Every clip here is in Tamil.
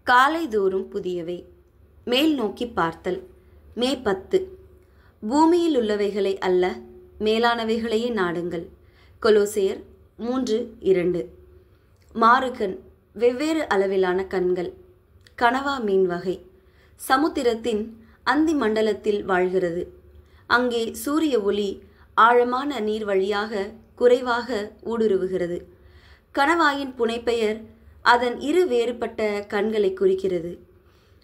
காலைதோறும் புதியவை. மேல் நோக்கி பார்த்தல். மே 10. பூமியில் உள்ளவைகளை அல்ல, மேலானவைகளையே நாடுங்கள். கொலோசையர் 3:2. மாறுகண், வெவ்வேறு அளவிலான கண்கள். கனவா மீன் வகை. சமுத்திரத்தின் அந்தி மண்டலத்தில் வாழ்கிறது. அங்கே சூரிய ஒளி ஆழமான நீர் வழியாக குறைவாக ஊடுருவுகிறது. கணவாயின் புனைப்பெயர் அதன் இரு வேறுபட்ட கண்களை குறிக்கிறது.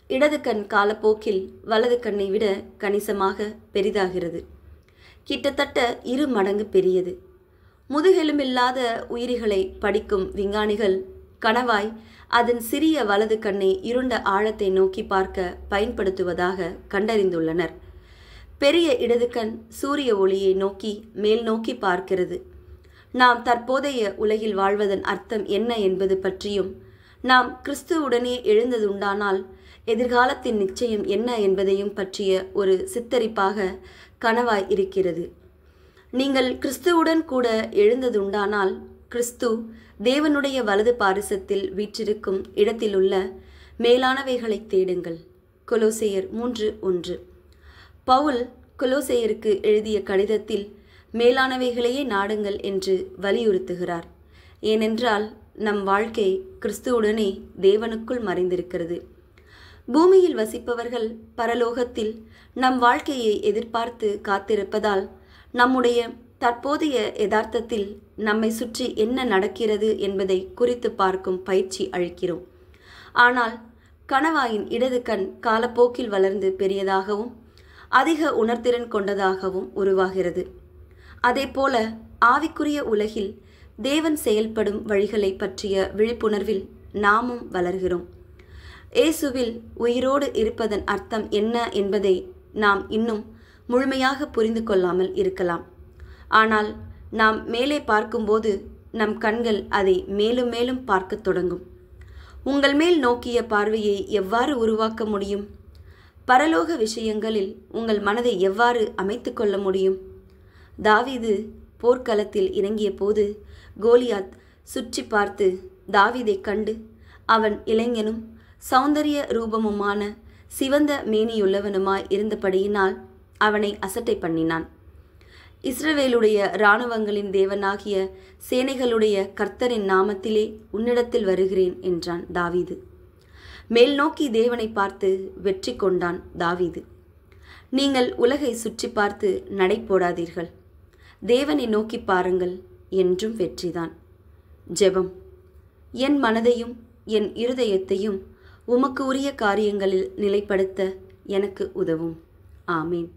இடது கண் காலப்போக்கில் வலது கண்ணை விட கணிசமாக பெரிதாகிறது. கிட்டத்தட்ட 2 மடங்கு பெரியது. முதுகெலும்பில்லாத உயிரிகளை படிக்கும் விஞ்ஞானிகள் கணவாய் அதன் சிறிய வலது கண்ணை இருண்ட ஆழத்தை நோக்கி பார்க்க பயன்படுத்துவதாக கண்டறிந்துள்ளனர். பெரிய இடது கண் சூரிய ஒளியை நோக்கி மேல் நோக்கி பார்க்கிறது. நாம் தற்போதைய உலகில் வாழ்வதன் அர்த்தம் என்ன என்பது பற்றியும், நாம் கிறிஸ்துவுடனே எழுந்ததுண்டானால் எதிர்காலத்தின் நிச்சயம் என்ன என்பதையும் பற்றிய ஒரு சித்தரிப்பாக கனவாய் இருக்கிறது. நீங்கள் கிறிஸ்துவுடன் கூட எழுந்ததுண்டானால் கிறிஸ்து தேவனுடைய வலது பாரிசத்தில் வீற்றிருக்கும் இடத்திலுள்ள மேலானவைகளை தேடுங்கள். கொலோசையர் 3:1. பவுல் கொலோசையருக்கு எழுதிய கடிதத்தில் மேலானவைகளையே நாடுங்கள் என்று வலியுறுத்துகிறார். ஏனென்றால் நம் வாழ்க்கை கிறிஸ்துவுடனே தேவனுக்குள் மறைந்திருக்கிறது. பூமியில் வசிப்பவர்கள் பரலோகத்தில் நம் வாழ்க்கையை எதிர்பார்த்து காத்திருப்பதால் நம்முடைய தற்போதைய யதார்த்தத்தில் நம்மை சுற்றி என்ன நடக்கிறது என்பதை குறித்து பார்க்கும் பயிற்சி அளிக்கிறோம். ஆனால் கணவாயின் இடது கண் காலப்போக்கில் வளர்ந்து பெரியதாகவும் அதிக உணர்திறன் கொண்டதாகவும் உருவாகிறது. அதேபோல ஆவிக்குரிய உலகில் தேவன் செயல்படும் வழிகளை பற்றிய விழிப்புணர்வில் நாமும் வளர்கிறோம். இயேசுவில் உயிரோடு இருப்பதன் அர்த்தம் என்ன என்பதை நாம் இன்னும் முழுமையாக புரிந்து கொள்ளாமல் இருக்கலாம். ஆனால் நாம் மேலே பார்க்கும்போது நம் கண்கள் அதை மேலும் மேலும் பார்க்கத் தொடங்கும். உங்கள் மேல் நோக்கிய பார்வையை எவ்வாறு உருவாக்க முடியும்? பரலோக விஷயங்களில் உங்கள் மனதை எவ்வாறு அமைத்து கொள்ள முடியும்? தாவீது போர்க்களத்தில் இறங்கிய போது கோலியாத் சுற்றி பார்த்து தாவீதை கண்டு அவன் இளைஞனும் சௌந்தரிய ரூபமுமான சிவந்த மேனியுள்ளவனுமாய் இருந்தபடியினால் அவனை அசட்டை பண்ணினான். இஸ்ரவேலுடைய இராணுவங்களின் தேவனாகிய சேனைகளுடைய கர்த்தரின் நாமத்திலே உன்னிடத்தில் வருகிறேன் என்றான் தாவீது. மேல் நோக்கி தேவனை பார்த்து வெற்றி கொண்டான் தாவீது. நீங்கள் உலகை சுற்றி பார்த்து நடை போடாதீர்கள், தேவனை நோக்கி பாருங்கள், என்றும் வெற்றிதான். ஜெபம். என் மனதையும் என் இருதயத்தையும் உமக்கு உரிய காரியங்களில் நிலைப்படுத்த எனக்கு உதவும். ஆமேன்.